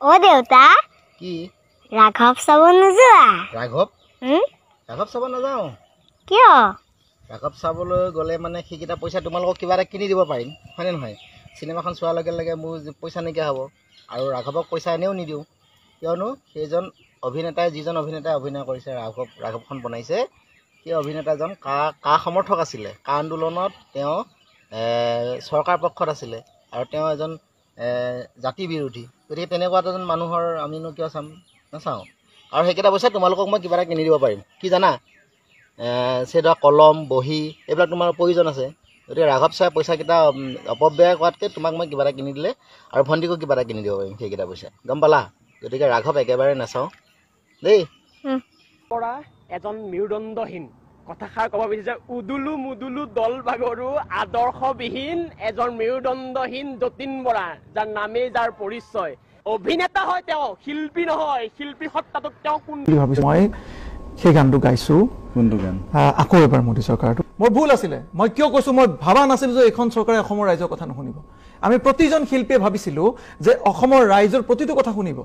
ও দেউতা কি ৰাঘৱ চাব নোযোৱা ৰাঘৱ ৰাঘৱ চাব নাযাওঁ কিয় ৰাঘৱ চাবলৈ গ'লে মানে সেইকেইটা পইচা তোমালোকক কিবা এটা কিনি দিব পাৰিম হয়নে নহয় চিনেমাখন চোৱাৰ লগে লগে মোৰ পইচা নাইকিয়া হ'ব আৰু ৰাঘৱক পইচা এনেও নিদিওঁ কিয়নো সেইজন অভিনেতাই যিজন অভিনেতাই অভিনয় কৰিছে ৰাঘৱখন বনাইছে সেই অভিনেতাজন কা সমৰ্থক আছিলে কা আন্দোলনত তেওঁ চৰকাৰ পক্ষত আছিলে আৰু তেওঁ এজন জাতি বিৰোধী গতিকে তেনেকুৱা এজন মানুহৰ আমিনো কিয় চাম নাচাওঁ আৰু সেইকেইটা পইচা তোমালোকক মই কিবা এটা কিনি দিব পাৰিম কি জানা সেইদৰে কলম বহী এইবিলাক তোমাৰ প্ৰয়োজন আছে গতিকে ৰাঘৱ চাই পইচাকেইটা অপব্যয় কৰাতকৈ তোমাক মই কিবা এটা কিনি দিলে আৰু ভণ্টিকো কিবা এটা কিনি দিব পাৰিম সেইকেইটা পইচা গম পালা গতিকে ৰাঘৱ একেবাৰে নাচাওঁ দেই পৰা এজন মেৰুদণ্ডহীন কথাষাৰ ক'ব বিচাৰিছে উদুলু মুদুলু দল ভাগৰু আদৰ্শবিহীন এজন মেৰুদণ্ডহীন যতীন বৰা যাৰ নামেই যাৰ পৰিচয় অভিনেতা হয় তেওঁ শিল্পী নহয় শিল্পী সত্তাটোক তেওঁ কোন বুলি ভাবিছোঁ মই সেই গানটো গাইছোঁ কোনটো গান আকৌ এবাৰ মোদী চৰকাৰটো মোৰ ভুল আছিলে মই কিয় কৈছোঁ মই ভাবা নাছিলোঁ যে এইখন চৰকাৰে অসমৰ ৰাইজৰ কথা নুশুনিব আমি প্ৰতিজন শিল্পীয়ে ভাবিছিলোঁ যে অসমৰ ৰাইজৰ প্ৰতিটো কথা শুনিব